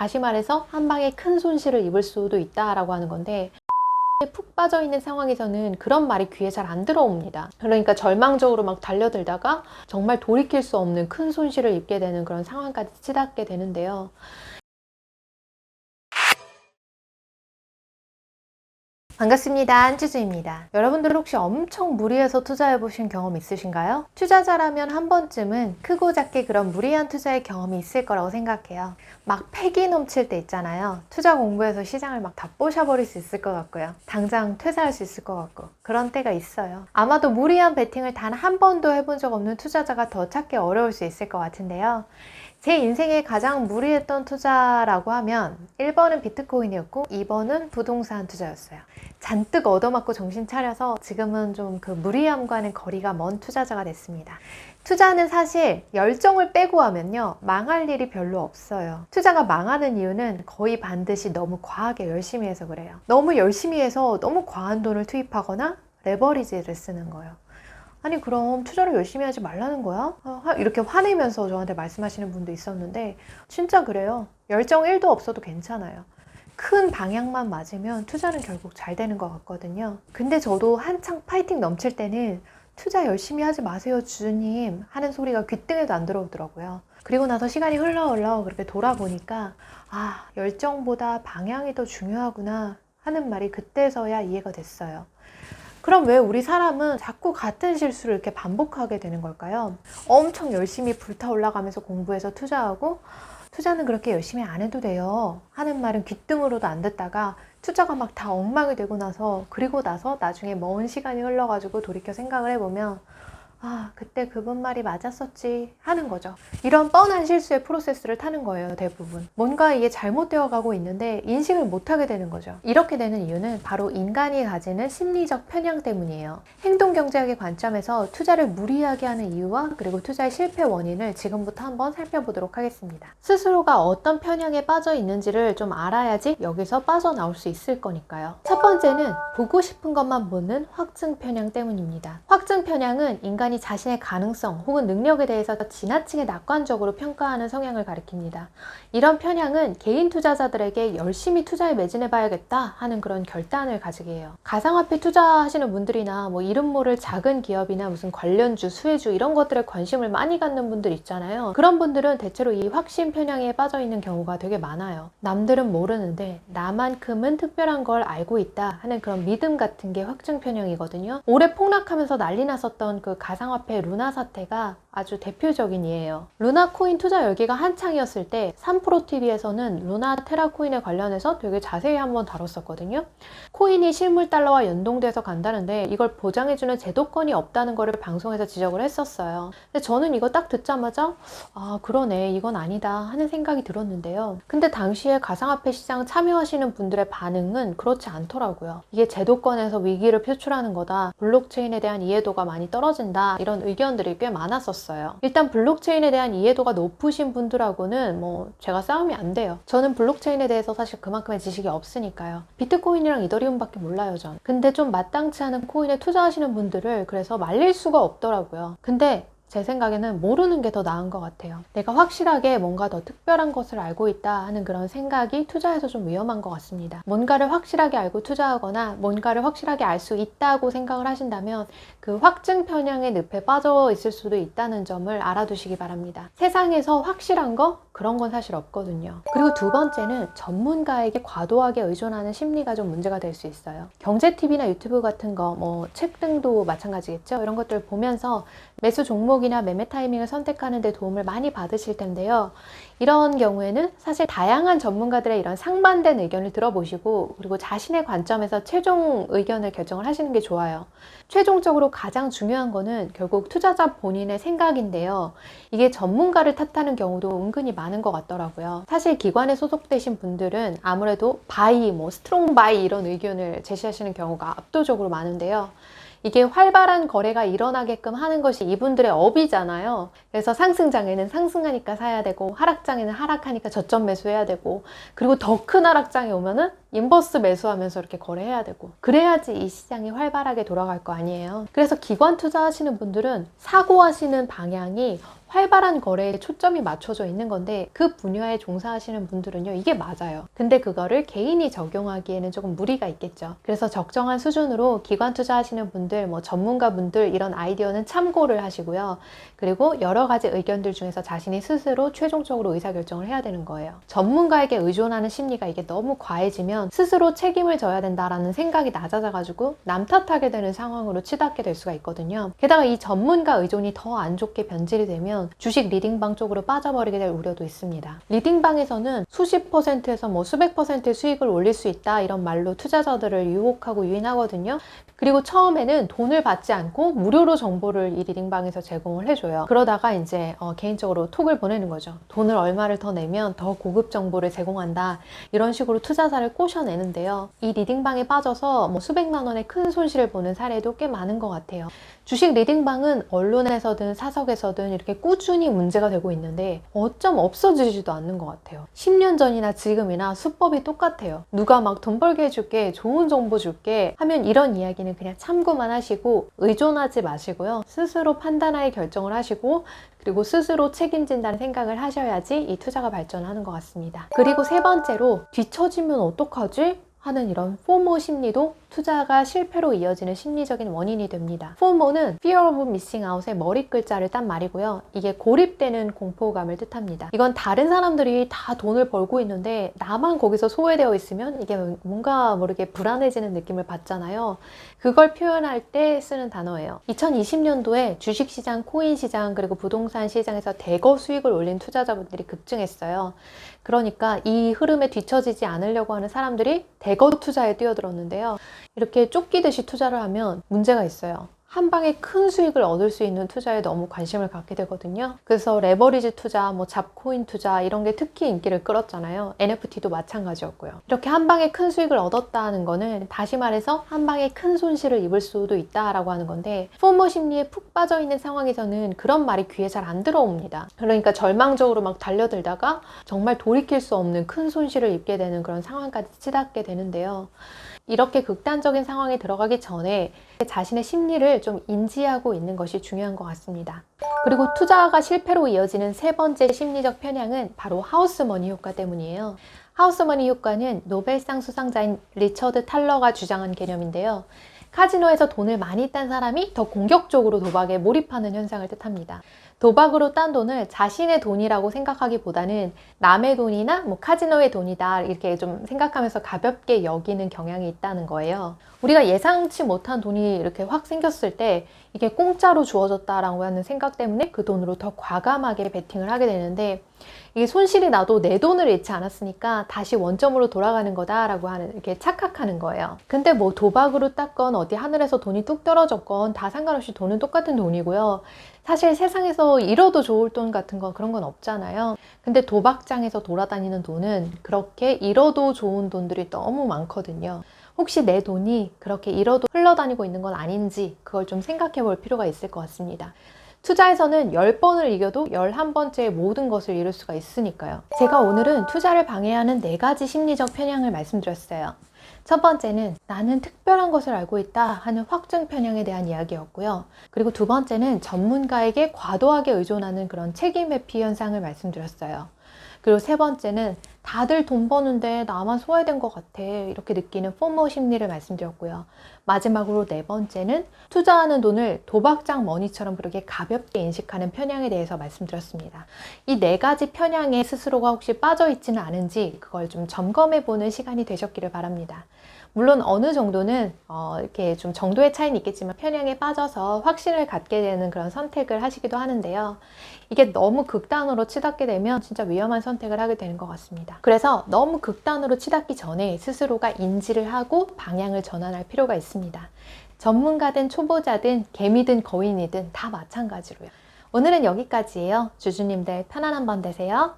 다시 말해서 한 방에 큰 손실을 입을 수도 있다라고 하는 건데, 푹 빠져있는 상황에서는 그런 말이 귀에 잘 안 들어옵니다. 그러니까 절망적으로 막 달려들다가 정말 돌이킬 수 없는 큰 손실을 입게 되는 그런 상황까지 치닫게 되는데요. 반갑습니다. 한지수입니다. 여러분들 혹시 엄청 무리해서 투자해보신 경험 있으신가요? 투자자라면 한 번쯤은 크고 작게 그런 무리한 투자의 경험이 있을 거라고 생각해요. 막 패기 넘칠 때 있잖아요. 투자 공부해서 시장을 막 다 부셔버릴 수 있을 것 같고요. 당장 퇴사할 수 있을 것 같고 그런 때가 있어요. 아마도 무리한 베팅을 단 한 번도 해본 적 없는 투자자가 더 찾기 어려울 수 있을 것 같은데요. 제 인생에 가장 무리했던 투자라고 하면 1번은 비트코인이었고 2번은 부동산 투자였어요. 잔뜩 얻어맞고 정신 차려서 지금은 좀 그 무리함과는 거리가 먼 투자자가 됐습니다. 투자는 사실 열정을 빼고 하면요, 망할 일이 별로 없어요. 투자가 망하는 이유는 거의 반드시 너무 과하게 열심히 해서 그래요. 너무 열심히 해서 너무 과한 돈을 투입하거나 레버리지를 쓰는 거예요. 아니 그럼 투자를 열심히 하지 말라는 거야? 이렇게 화내면서 저한테 말씀하시는 분도 있었는데 진짜 그래요. 열정 1도 없어도 괜찮아요. 큰 방향만 맞으면 투자는 결국 잘 되는 것 같거든요. 근데 저도 한창 파이팅 넘칠 때는 투자 열심히 하지 마세요 주님 하는 소리가 귓등에도 안 들어오더라고요. 그리고 나서 시간이 흘러 그렇게 돌아보니까 열정보다 방향이 더 중요하구나 하는 말이 그때서야 이해가 됐어요. 그럼 왜 우리 사람은 자꾸 같은 실수를 이렇게 반복하게 되는 걸까요? 엄청 열심히 불타올라가면서 공부해서 투자하고 투자는 그렇게 열심히 안 해도 돼요 하는 말은 귓등으로도 안 듣다가 투자가 막 다 엉망이 되고 나서 그리고 나서 나중에 먼 시간이 흘러가지고 돌이켜 생각을 해보면 그때 그분 말이 맞았었지 하는 거죠. 이런 뻔한 실수의 프로세스를 타는 거예요, 대부분. 뭔가 이게 잘못되어 가고 있는데 인식을 못하게 되는 거죠. 이렇게 되는 이유는 바로 인간이 가지는 심리적 편향 때문이에요. 행동경제학의 관점에서 투자를 무리하게 하는 이유와 그리고 투자의 실패 원인을 지금부터 한번 살펴보도록 하겠습니다. 스스로가 어떤 편향에 빠져 있는지를 좀 알아야지 여기서 빠져나올 수 있을 거니까요. 첫 번째는 보고 싶은 것만 보는 확증 편향 때문입니다. 확증 편향은 인간이 자신의 가능성 혹은 능력에 대해서 지나치게 낙관적으로 평가하는 성향을 가리킵니다. 이런 편향은 개인 투자자들에게 열심히 투자에 매진해봐야겠다 하는 그런 결단을 가지게 해요. 가상화폐 투자하시는 분들이나 이름 모를 작은 기업이나 무슨 관련주, 수혜주 이런 것들에 관심을 많이 갖는 분들 있잖아요. 그런 분들은 대체로 이 확신 편향에 빠져 있는 경우가 되게 많아요. 남들은 모르는데 나만큼은 특별한 걸 알고 있다 하는 그런 믿음 같은 게 확증 편향이거든요. 올해 폭락하면서 난리 났었던 그 가상화폐 루나 사태가 아주 대표적인 예예요. 루나 코인 투자 열기가 한창이었을 때 3프로TV에서는 루나 테라 코인에 관련해서 되게 자세히 한번 다뤘었거든요. 코인이 실물 달러와 연동돼서 간다는데 이걸 보장해주는 제도권이 없다는 거를 방송에서 지적을 했었어요. 근데 저는 이거 딱 듣자마자 그러네, 이건 아니다 하는 생각이 들었는데요. 근데 당시에 가상화폐 시장 참여하시는 분들의 반응은 그렇지 않더라고요. 이게 제도권에서 위기를 표출하는 거다, 블록체인에 대한 이해도가 많이 떨어진다, 이런 의견들이 꽤 많았었어요. 일단 블록체인에 대한 이해도가 높으신 분들하고는 제가 싸움이 안 돼요. 저는 블록체인에 대해서 사실 그만큼의 지식이 없으니까요. 비트코인이랑 이더리움밖에 몰라요, 전. 근데 좀 마땅치 않은 코인에 투자하시는 분들을 그래서 말릴 수가 없더라고요. 근데 제 생각에는 모르는 게 더 나은 것 같아요. 내가 확실하게 뭔가 더 특별한 것을 알고 있다 하는 그런 생각이 투자에서 좀 위험한 것 같습니다. 뭔가를 확실하게 알고 투자하거나 뭔가를 확실하게 알 수 있다고 생각을 하신다면 그 확증 편향의 늪에 빠져 있을 수도 있다는 점을 알아두시기 바랍니다. 세상에서 확실한 거? 그런 건 사실 없거든요. 그리고 두 번째는 전문가에게 과도하게 의존하는 심리가 좀 문제가 될 수 있어요. 경제TV나 유튜브 같은 거, 책 등도 마찬가지겠죠? 이런 것들 보면서 매수 종목이나 매매 타이밍을 선택하는 데 도움을 많이 받으실 텐데요. 이런 경우에는 사실 다양한 전문가들의 이런 상반된 의견을 들어보시고 그리고 자신의 관점에서 최종 의견을 결정을 하시는 게 좋아요. 최종적으로 가장 중요한 거는 결국 투자자 본인의 생각인데요. 이게 전문가를 탓하는 경우도 은근히 많은 것 같더라고요. 사실 기관에 소속되신 분들은 아무래도 바이, 스트롱 바이 이런 의견을 제시하시는 경우가 압도적으로 많은데요. 이게 활발한 거래가 일어나게끔 하는 것이 이분들의 업이잖아요. 그래서 상승장에는 상승하니까 사야 되고 하락장에는 하락하니까 저점 매수해야 되고 그리고 더 큰 하락장에 오면은 인버스 매수하면서 이렇게 거래해야 되고 그래야지 이 시장이 활발하게 돌아갈 거 아니에요. 그래서 기관 투자하시는 분들은 사고하시는 방향이 활발한 거래에 초점이 맞춰져 있는 건데 그 분야에 종사하시는 분들은요, 이게 맞아요. 근데 그거를 개인이 적용하기에는 조금 무리가 있겠죠. 그래서 적정한 수준으로 기관 투자하시는 분들, 뭐 전문가분들 이런 아이디어는 참고를 하시고요. 그리고 여러 가지 의견들 중에서 자신이 스스로 최종적으로 의사결정을 해야 되는 거예요. 전문가에게 의존하는 심리가 이게 너무 과해지면 스스로 책임을 져야 된다라는 생각이 낮아져가지고 남 탓하게 되는 상황으로 치닫게 될 수가 있거든요. 게다가 이 전문가 의존이 더 안 좋게 변질이 되면 주식 리딩방 쪽으로 빠져버리게 될 우려도 있습니다. 리딩방에서는 수십 %에서 뭐 수백 %의 수익을 올릴 수 있다 이런 말로 투자자들을 유혹하고 유인하거든요. 그리고 처음에는 돈을 받지 않고 무료로 정보를 이 리딩방에서 제공을 해줘요. 그러다가 이제 개인적으로 톡을 보내는 거죠. 돈을 얼마를 더 내면 더 고급 정보를 제공한다. 이런 식으로 투자자를 꼬셔내는데요. 이 리딩방에 빠져서 뭐 수백만 원의 큰 손실을 보는 사례도 꽤 많은 것 같아요. 주식 리딩방은 언론에서든 사석에서든 이렇게 꾸준히 문제가 되고 있는데 어쩜 없어지지도 않는 것 같아요. 10년 전이나 지금이나 수법이 똑같아요. 누가 막 돈 벌게 해줄게, 좋은 정보 줄게 하면 이런 이야기는 그냥 참고만 하시고 의존하지 마시고요. 스스로 판단하에 결정을 하시고 그리고 스스로 책임진다는 생각을 하셔야지 이 투자가 발전하는 것 같습니다. 그리고 세 번째로 뒤처지면 어떡하지? 하는 이런 포모 심리도 투자가 실패로 이어지는 심리적인 원인이 됩니다. 포모는 Fear of Missing Out의 머리 글자를 딴 말이고요. 이게 고립되는 공포감을 뜻합니다. 이건 다른 사람들이 다 돈을 벌고 있는데 나만 거기서 소외되어 있으면 이게 뭔가 모르게 불안해지는 느낌을 받잖아요. 그걸 표현할 때 쓰는 단어예요. 2020년도에 주식시장, 코인시장, 그리고 부동산 시장에서 대거 수익을 올린 투자자분들이 급증했어요. 그러니까 이 흐름에 뒤처지지 않으려고 하는 사람들이 대거 투자에 뛰어들었는데요. 이렇게 쫓기듯이 투자를 하면 문제가 있어요. 한 방에 큰 수익을 얻을 수 있는 투자에 너무 관심을 갖게 되거든요. 그래서 레버리지 투자, 뭐 잡코인 투자 이런 게 특히 인기를 끌었잖아요. NFT도 마찬가지였고요. 이렇게 한 방에 큰 수익을 얻었다는 거는 다시 말해서 한 방에 큰 손실을 입을 수도 있다라고 하는 건데 포모 심리에 푹 빠져 있는 상황에서는 그런 말이 귀에 잘 안 들어옵니다. 그러니까 절망적으로 막 달려들다가 정말 돌이킬 수 없는 큰 손실을 입게 되는 그런 상황까지 치닫게 되는데요. 이렇게 극단적인 상황에 들어가기 전에 자신의 심리를 좀 인지하고 있는 것이 중요한 것 같습니다. 그리고 투자가 실패로 이어지는 세 번째 심리적 편향은 바로 하우스머니 효과 때문이에요. 하우스머니 효과는 노벨상 수상자인 리처드 탈러가 주장한 개념인데요. 카지노에서 돈을 많이 딴 사람이 더 공격적으로 도박에 몰입하는 현상을 뜻합니다. 도박으로 딴 돈을 자신의 돈이라고 생각하기보다는 남의 돈이나 뭐 카지노의 돈이다 이렇게 좀 생각하면서 가볍게 여기는 경향이 있다는 거예요. 우리가 예상치 못한 돈이 이렇게 확 생겼을 때 이게 공짜로 주어졌다라고 하는 생각 때문에 그 돈으로 더 과감하게 베팅을 하게 되는데 이게 손실이 나도 내 돈을 잃지 않았으니까 다시 원점으로 돌아가는 거다라고 하는 이렇게 착각하는 거예요. 근데 뭐 도박으로 땄건 어디 하늘에서 돈이 뚝 떨어졌건 다 상관없이 돈은 똑같은 돈이고요. 사실 세상에서 잃어도 좋을 돈 같은 거 그런 건 없잖아요. 근데 도박장에서 돌아다니는 돈은 그렇게 잃어도 좋은 돈들이 너무 많거든요. 혹시 내 돈이 그렇게 잃어도 흘러다니고 있는 건 아닌지 그걸 좀 생각해 볼 필요가 있을 것 같습니다. 투자에서는 10번을 이겨도 11번째의 모든 것을 잃을 수가 있으니까요. 제가 오늘은 투자를 방해하는 4가지 심리적 편향을 말씀드렸어요. 첫 번째는 나는 특별한 것을 알고 있다 하는 확증 편향에 대한 이야기였고요. 그리고 두 번째는 전문가에게 과도하게 의존하는 그런 책임 회피 현상을 말씀드렸어요. 그리고 세 번째는 다들 돈 버는데 나만 소외된 것 같아 이렇게 느끼는 포모 심리를 말씀드렸고요. 마지막으로 네 번째는 투자하는 돈을 도박장 머니처럼 그렇게 가볍게 인식하는 편향에 대해서 말씀드렸습니다. 이 4가지 편향에 스스로가 혹시 빠져 있지는 않은지 그걸 좀 점검해 보는 시간이 되셨기를 바랍니다. 물론 어느 정도는 이렇게 좀 정도의 차이는 있겠지만 편향에 빠져서 확신을 갖게 되는 그런 선택을 하시기도 하는데요. 이게 너무 극단으로 치닫게 되면 진짜 위험한 선택을 하게 되는 것 같습니다. 그래서 너무 극단으로 치닫기 전에 스스로가 인지를 하고 방향을 전환할 필요가 있습니다. 전문가든 초보자든 개미든 거인이든 다 마찬가지로요. 오늘은 여기까지예요. 주주님들 편안한 밤 되세요.